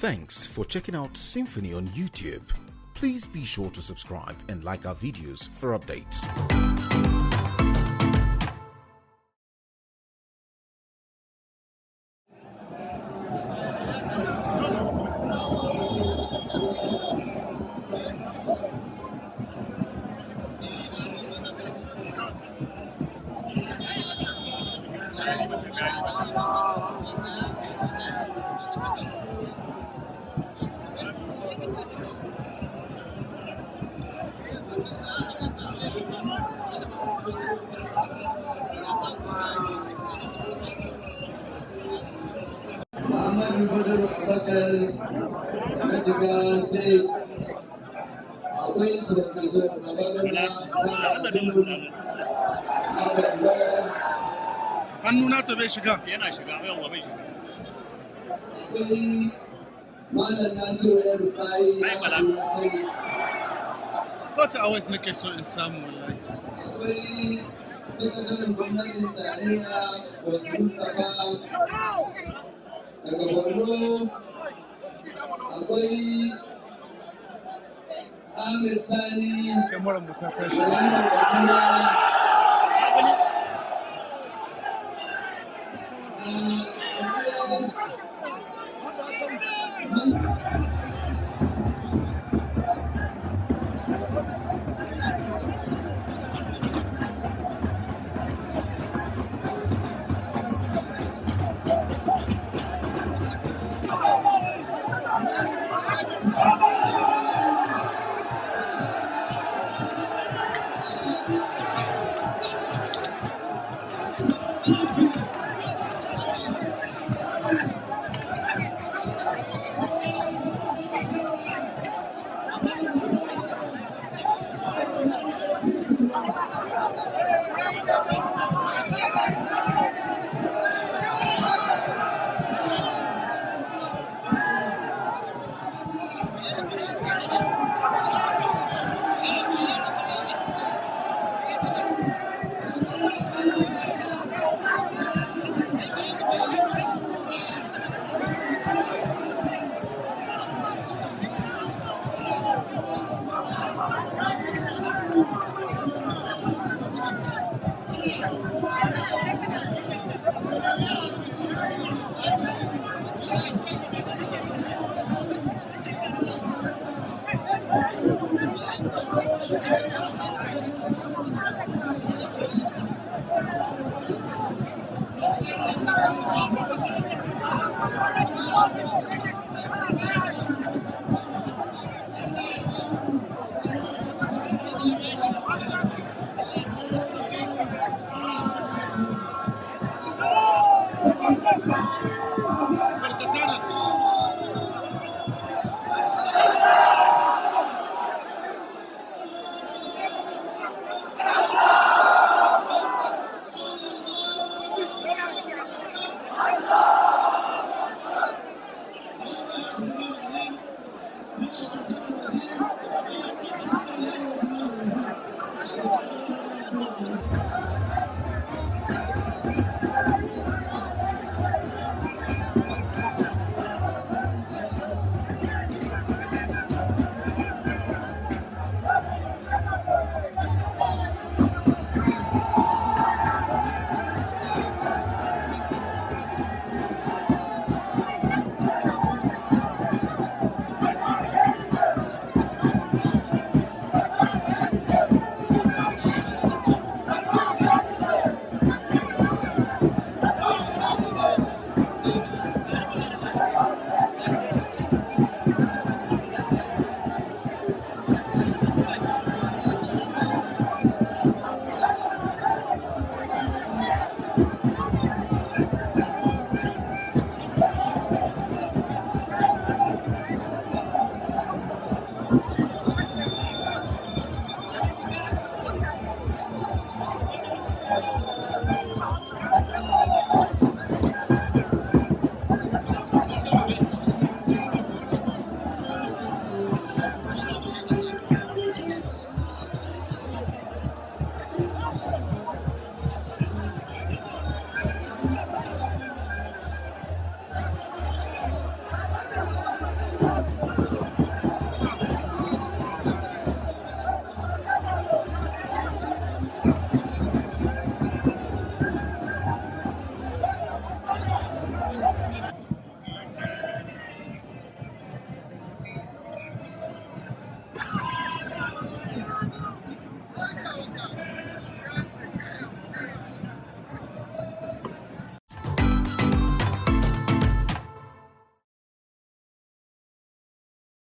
Thanks for checking out SYMFONI on YouTube. Please be sure to subscribe and like our videos for updates. Abubakar State. Akwai Professor hannu na ta bai shiga. Yana shiga, yawa bai shiga. Akwai Malam Nasiru ya Rufai. Kotu hours nake so in samu wallahi. Akwai sakataren gwamnatin tarayya wasu Mustapha daga Borno. Akwai Ahmed Sani. Kamarar mu ta tashi.